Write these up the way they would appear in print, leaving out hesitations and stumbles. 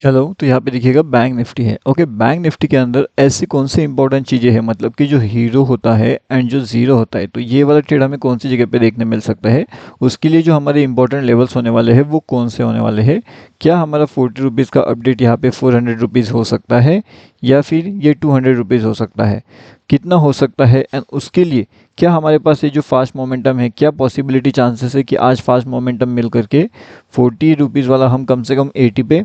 Hello, तो यहाँ पे देखिएगा बैंक निफ्टी है। ओके, बैंक निफ्टी के अंदर ऐसी कौन सी इंपॉर्टेंट चीज़ें हैं, मतलब कि जो हीरो होता है एंड जो ज़ीरो होता है, तो ये वाला ट्रेड हमें कौन सी जगह पे देखने मिल सकता है। उसके लिए जो हमारे इंपॉर्टेंट लेवल्स होने वाले हैं वो कौन से होने वाले हैं। क्या हमारा 40 रुपीज़ का अपडेट यहाँ पे 400 रुपीज़ हो सकता है, या फिर ये 200 रुपीज़ हो सकता है, कितना हो सकता है। एंड उसके लिए क्या हमारे पास ये जो फास्ट मोमेंटम है, क्या पॉसिबिलिटी चांसेस है कि आज फास्ट मोमेंटम मिल करके 40 रुपीज़ वाला हम कम से कम 80 पे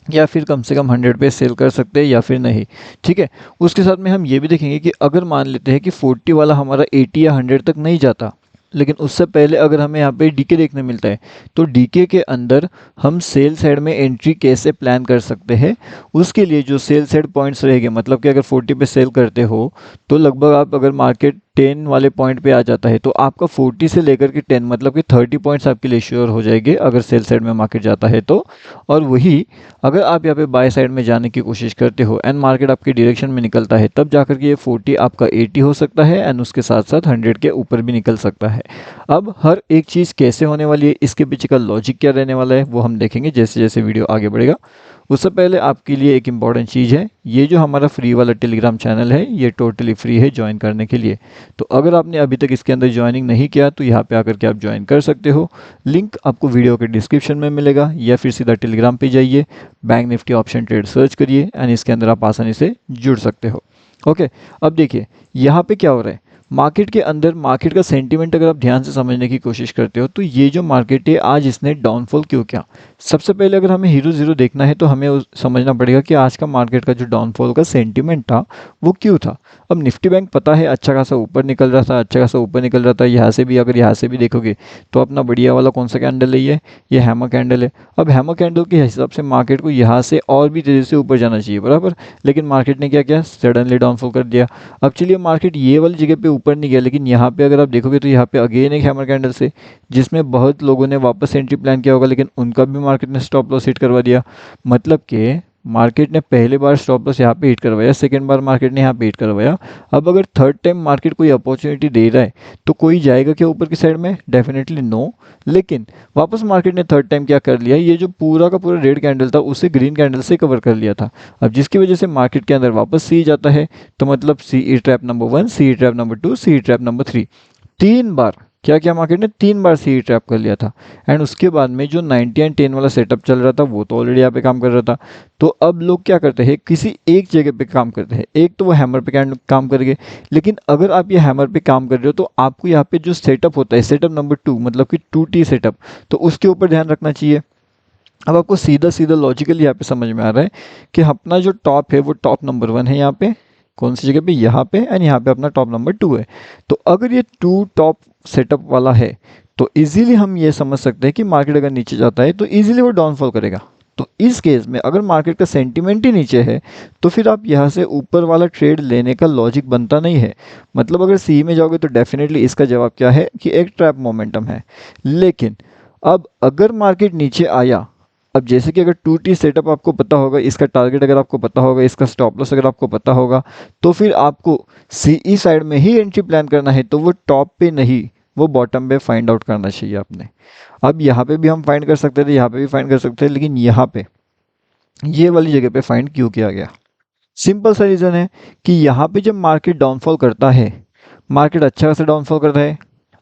या फिर कम से कम 100 पे सेल कर सकते हैं या फिर नहीं। ठीक है, उसके साथ में हम ये भी देखेंगे कि अगर मान लेते हैं कि 40 वाला हमारा 80 या 100 तक नहीं जाता, लेकिन उससे पहले अगर हमें यहाँ पे डीके देखने मिलता है, तो डीके के अंदर हम सेल साइड में एंट्री कैसे प्लान कर सकते हैं। उसके लिए जो सेल साइड पॉइंट्स रहेंगे, मतलब कि अगर 40 पे सेल करते हो तो लगभग आप अगर मार्केट 10 वाले पॉइंट पे आ जाता है तो आपका 40 से लेकर के 10 मतलब कि 30 पॉइंट्स आपके लिए श्योर हो जाएंगे अगर सेल साइड में मार्केट जाता है तो। और वही अगर आप यहाँ पे बाय साइड में जाने की कोशिश करते हो एंड मार्केट आपके डायरेक्शन में निकलता है, तब जाकर के ये 40 आपका 80 हो सकता है एंड उसके साथ साथ 100 के ऊपर भी निकल सकता है। अब हर एक चीज़ कैसे होने वाली है, इसके पीछे का लॉजिक क्या रहने वाला है, वो हम देखेंगे जैसे जैसे वीडियो आगे बढ़ेगा। उससे पहले आपके लिए एक इम्पॉर्टेंट चीज़ है, ये जो हमारा फ्री वाला टेलीग्राम चैनल है ये टोटली फ्री है ज्वाइन करने के लिए। तो अगर आपने अभी तक इसके अंदर ज्वाइनिंग नहीं किया तो यहाँ पे आकर के आप ज्वाइन कर सकते हो। लिंक आपको वीडियो के डिस्क्रिप्शन में मिलेगा, या फिर सीधा टेलीग्राम पे जाइए, bank Nifty option trade search करिए एंड इसके अंदर आप आसानी से जुड़ सकते हो। ओके, अब देखिए यहाँ पे क्या हो रहा है। मार्केट के अंदर मार्केट का सेंटीमेंट अगर आप ध्यान से समझने की कोशिश करते हो तो ये जो मार्केट है आज इसने डाउनफॉल क्यों किया। सबसे पहले अगर हमें हीरो ज़ीरो देखना है तो हमें समझना पड़ेगा कि आज का मार्केट का जो डाउनफॉल का सेंटीमेंट था वो क्यों था। अब निफ्टी बैंक पता है अच्छा खासा ऊपर निकल रहा था, अच्छा खासा ऊपर निकल रहा था। यहाँ से भी अगर यहाँ से भी देखोगे तो अपना बढ़िया वाला कौन सा कैंडल है, ये हैमर कैंडल है। अब हैमर कैंडल के हिसाब से मार्केट को यहाँ से और भी तेज़ी से ऊपर जाना चाहिए बराबर, लेकिन मार्केट ने क्या किया, सडनली डाउनफॉल कर दिया। अब चलिए मार्केट ये वाली जगह पे ऊपर नहीं गया, लेकिन यहाँ पे अगर आप देखोगे तो यहाँ पे अगेन एक हैमर कैंडल से, जिसमें बहुत लोगों ने वापस एंट्री प्लान किया होगा, लेकिन उनका भी मार्केट ने स्टॉप लॉस हिट करवा दिया। मतलब कि मार्केट ने पहले बार स्टॉप लॉस यहाँ पे हिट करवाया, सेकेंड बार मार्केट ने यहाँ पे हिट करवाया। अब अगर थर्ड टाइम मार्केट कोई अपॉर्चुनिटी दे रहा है तो कोई जाएगा क्या ऊपर की साइड में, डेफिनेटली नो। लेकिन वापस मार्केट ने थर्ड टाइम क्या कर लिया, ये जो पूरा का पूरा रेड कैंडल था उसे ग्रीन कैंडल से कवर कर लिया था। अब जिसकी वजह से मार्केट के अंदर वापस सी जाता है, तो मतलब सी ई ट्रैप नंबर 1, सी ई ट्रैप नंबर 2, सी ई ट्रैप नंबर 3, तीन बार क्या किया मार्केट ने, तीन बार सी ट्रैप कर लिया था। एंड उसके बाद में जो 90 एंड 10 वाला सेटअप चल रहा था वो तो ऑलरेडी यहाँ पे काम कर रहा था। तो अब लोग क्या करते हैं, किसी एक जगह पे काम करते हैं, एक तो वो हैमर पे काम करेंगे। लेकिन अगर आप ये हैमर पे काम कर रहे हो तो आपको यहाँ पे जो सेटअप होता है, सेटअप नंबर 2 मतलब कि 2T सेटअप, तो उसके ऊपर ध्यान रखना चाहिए। अब आपको सीधा सीधा लॉजिकली यहाँ पे समझ में आ रहा है कि अपना जो टॉप है वो टॉप नंबर 1 है यहाँ पे, कौन सी जगह पे, यहाँ पे, एंड यहाँ पे अपना टॉप नंबर 2 है। तो अगर ये 2 टॉप सेटअप वाला है तो इजीली हम ये समझ सकते हैं कि मार्केट अगर नीचे जाता है तो इजीली वो डाउनफॉल करेगा। तो इस केस में अगर मार्केट का सेंटीमेंट ही नीचे है तो फिर आप यहाँ से ऊपर वाला ट्रेड लेने का लॉजिक बनता नहीं है। मतलब अगर सी में जाओगे तो डेफिनेटली इसका जवाब क्या है कि एक ट्रैप मोमेंटम है। लेकिन अब अगर मार्केट नीचे आया, अब जैसे कि अगर 2T सेटअप आपको पता होगा, इसका टारगेट अगर आपको पता होगा, इसका स्टॉप लॉस अगर आपको पता होगा, तो फिर आपको सीई साइड में ही एंट्री प्लान करना है, तो वो टॉप पे नहीं, वो बॉटम पे फाइंड आउट करना चाहिए आपने। अब यहाँ पे भी हम फाइंड कर सकते थे, यहाँ पे भी फाइंड कर सकते थे, लेकिन यहाँ पे ये वाली जगह पे फाइंड क्यों किया गया। सिंपल सा रीज़न है कि यहाँ पे जब मार्केट डाउनफॉल करता है, मार्केट अच्छा खासा डाउनफॉल करता है,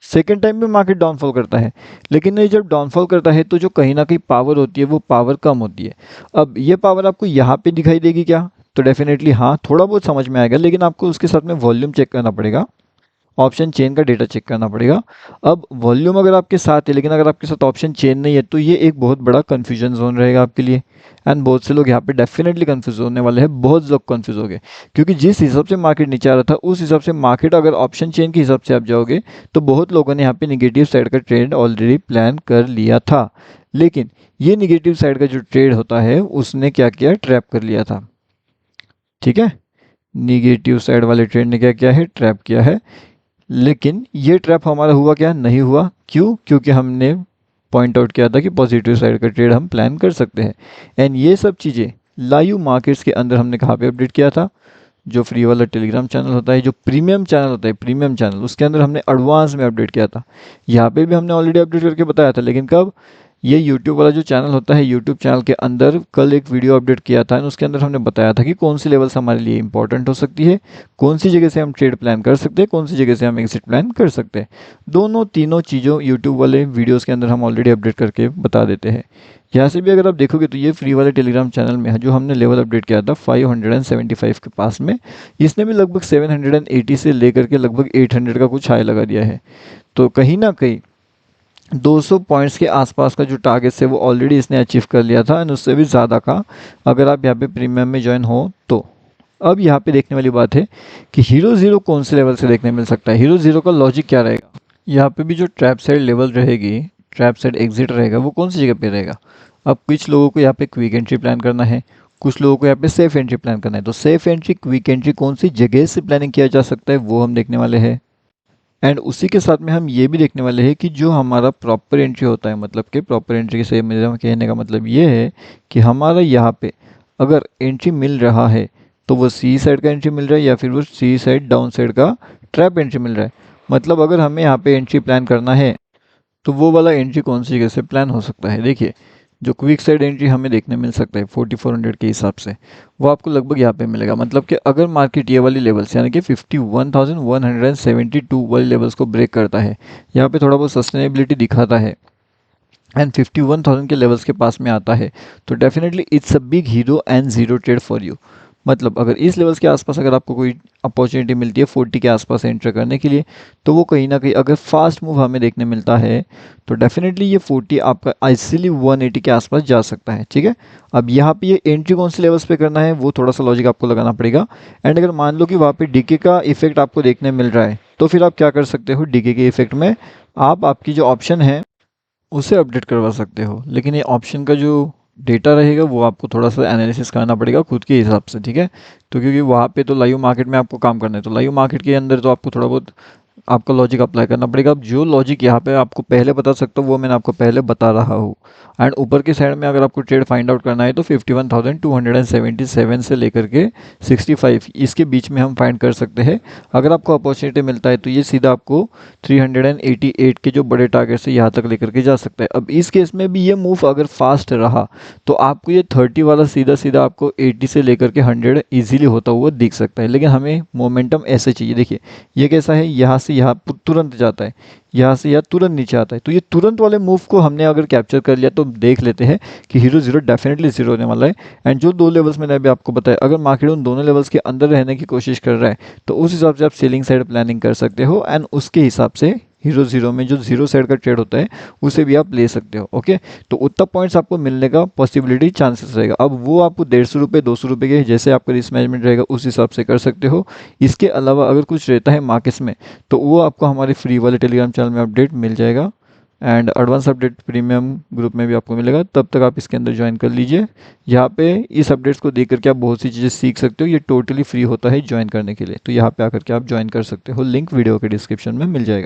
सेकेंड टाइम भी मार्केट डाउनफॉल करता है, लेकिन ये जब डाउनफॉल करता है तो जो कहीं ना कहीं पावर होती है वो पावर कम होती है। अब ये पावर आपको यहाँ पे दिखाई देगी क्या, तो डेफिनेटली हाँ, थोड़ा बहुत समझ में आएगा, लेकिन आपको उसके साथ में वॉल्यूम चेक करना पड़ेगा, ऑप्शन चेन का डेटा चेक करना पड़ेगा। अब वॉल्यूम अगर आपके साथ है लेकिन अगर आपके साथ ऑप्शन चेन नहीं है तो ये एक बहुत बड़ा कन्फ्यूजन जोन रहेगा आपके लिए। एंड बहुत से लोग यहाँ पे डेफिनेटली कंफ्यूज होने वाले हैं, बहुत लोग कंफ्यूज हो गए, क्योंकि जिस हिसाब से मार्केट नीचे आ रहा था उस हिसाब से मार्केट अगर ऑप्शन चेन के हिसाब से आप जाओगे तो बहुत लोगों ने यहाँ पे निगेटिव साइड का ट्रेड ऑलरेडी प्लान कर लिया था। लेकिन ये निगेटिव साइड का जो ट्रेड होता है उसने क्या किया, ट्रैप कर लिया था। ठीक है, निगेटिव साइड वाले ट्रेड ने क्या किया है, ट्रैप किया है। लेकिन ये ट्रैप हमारा हुआ क्या, नहीं हुआ, क्यों, क्योंकि हमने पॉइंट आउट किया था कि पॉजिटिव साइड का ट्रेड हम प्लान कर सकते हैं। एंड ये सब चीज़ें लाइव मार्केट्स के अंदर हमने कहाँ पे अपडेट किया था, जो फ्री वाला टेलीग्राम चैनल होता है, जो प्रीमियम चैनल होता है, प्रीमियम चैनल, उसके अंदर हमने एडवांस में अपडेट किया था। यहाँ पे भी हमने ऑलरेडी अपडेट करके बताया था, लेकिन कब, ये यूट्यूब वाला जो चैनल होता है, यूट्यूब चैनल के अंदर कल एक वीडियो अपडेट किया था, उसके अंदर हमने बताया था कि कौन सी लेवल्स हमारे लिए इंपॉर्टेंट हो सकती है, कौन सी जगह से हम ट्रेड प्लान कर सकते हैं, कौन सी जगह से हम एग्जिट प्लान कर सकते हैं। दोनों तीनों चीज़ों यूट्यूब वाले वीडियोज़ के अंदर हम ऑलरेडी अपडेट करके बता देते हैं। यहाँ से भी अगर आप देखोगे तो ये फ्री वाले टेलीग्राम चैनल में है जो हमने लेवल अपडेट किया था 575 के पास में, इसने भी लगभग 780 से लेकर के लगभग 800 का कुछ हाई लगा दिया है। तो कहीं ना कहीं 200 पॉइंट्स के आसपास का जो टारगेट है वो ऑलरेडी इसने अचीव कर लिया था, एंड उससे भी ज़्यादा का अगर आप यहाँ पे प्रीमियम में ज्वाइन हो तो। अब यहाँ पे देखने वाली बात है कि हीरो ज़ीरो कौन से लेवल से देखने मिल सकता है, हीरो ज़ीरो का लॉजिक क्या रहेगा। यहाँ पे भी जो ट्रैप साइड लेवल रहेगी, ट्रैप साइड एग्जिट रहेगा, वो कौन सी जगह पे रहेगा। अब कुछ लोगों को यहाँ पे क्विक एंट्री प्लान करना है, कुछ लोगों को यहाँ पे सेफ एंट्री प्लान करना है। तो सेफ एंट्री, क्विक एंट्री कौन सी जगह से प्लानिंग किया जा सकता है वो हम देखने वाले हैं। एंड उसी के साथ में हम ये भी देखने वाले हैं कि जो हमारा प्रॉपर एंट्री होता है, मतलब कि प्रॉपर एंट्री से मेरा कहने का मतलब ये है कि हमारा यहाँ पे अगर एंट्री मिल रहा है तो वो सी साइड का एंट्री मिल रहा है या फिर वो सी साइड डाउन साइड का ट्रैप एंट्री मिल रहा है। मतलब अगर हमें यहाँ पे एंट्री प्लान करना है तो वो वाला एंट्री कौन सी जगह से प्लान हो सकता है। देखिए, जो क्विक साइड एंट्री हमें देखने मिल सकता है 4400 के हिसाब से, वो आपको लगभग यहाँ पे मिलेगा। मतलब कि अगर मार्केट ये वाली लेवल्स यानी कि 51,172 वाली लेवल्स को ब्रेक करता है, यहाँ पे थोड़ा बहुत सस्टेनेबिलिटी दिखाता है एंड 51,000 के लेवल्स के पास में आता है, तो definitely it's a big hero and zero trade for you. मतलब अगर इस लेवल्स के आसपास अगर आपको कोई अपॉर्चुनिटी मिलती है 40 के आसपास एंटर करने के लिए, तो वो कहीं ना कहीं अगर फास्ट मूव हमें देखने मिलता है तो डेफिनेटली ये 40 आपका इजीली 180 के आसपास जा सकता है। ठीक है, अब यहाँ पे ये एंट्री कौन से लेवल्स पे करना है वो थोड़ा सा लॉजिक आपको लगाना पड़ेगा। एंड अगर मान लो कि वहाँ पे डीके का इफेक्ट आपको देखने मिल रहा है तो फिर आप क्या कर सकते हो, डीके के इफेक्ट में आप आपकी जो ऑप्शन है उसे अपडेट करवा सकते हो। लेकिन ये ऑप्शन का जो डेटा रहेगा वो आपको थोड़ा सा एनालिसिस करना पड़ेगा खुद के हिसाब से। ठीक है, तो क्योंकि वहाँ पे तो लाइव मार्केट में आपको काम करना है, तो लाइव मार्केट के अंदर तो आपको थोड़ा बहुत आपका लॉजिक अप्लाई करना पड़ेगा। अब जो लॉजिक यहाँ पे आपको पहले बता सकता हूँ वो मैंने आपको पहले बता रहा हूँ। एंड ऊपर की साइड में अगर आपको ट्रेड फाइंड आउट करना है तो 51,277 से लेकर के 65 इसके बीच में हम फाइंड कर सकते हैं। अगर आपको अपॉर्चुनिटी मिलता है तो ये सीधा आपको 388 के जो बड़े टारगेट से यहाँ तक लेकर के जा सकता है। अब इस केस में भी ये मूव अगर फास्ट रहा तो आपको ये 30 वाला सीधा सीधा आपको 80 से लेकर के 100 ईजिली होता हुआ दिख सकता है। लेकिन हमें मोमेंटम ऐसे चाहिए। देखिए, ये कैसा है, यहाँ से यहाँ तुरंत जाता है, यहाँ से यहाँ तुरंत नीचे आता है। तो ये तुरंत वाले मूव को हमने अगर कैप्चर कर लिया तो देख लेते हैं कि हीरो जीरो डेफिनेटली जीरो होने वाला है। एंड जो दो लेवल्स मैंने अभी आपको बताया, अगर मार्केट उन दोनों लेवल्स के अंदर रहने की कोशिश कर रहा है तो उस हिसाब से आप सेलिंग साइड प्लानिंग कर सकते हो एंड उसके हिसाब से हीरो जीरो में जो जीरो साइड का ट्रेड होता है उसे भी आप ले सकते हो। ओके, तो उतना पॉइंट्स आपको मिलने का पॉसिबिलिटी चांसेस रहेगा। अब वो आपको 150 रुपये 200 रुपये के जैसे आपका रिस्क मैनेजमेंट रहेगा उस हिसाब से कर सकते हो। इसके अलावा अगर कुछ रहता है मार्केट्स में तो वो आपको हमारे फ्री वाले टेलीग्राम चैनल में अपडेट मिल जाएगा and advance update premium group में भी आपको मिलेगा। तब तक आप इसके अंदर ज्वाइन कर लीजिए। यहाँ पे इस अपडेट्स को देख करके आप बहुत सी चीज़ें सीख सकते हो। ये टोटली फ्री होता है ज्वाइन करने के लिए, तो यहाँ पे आकर के आप ज्वाइन कर सकते हो। लिंक वीडियो के डिस्क्रिप्शन में मिल जाएगा।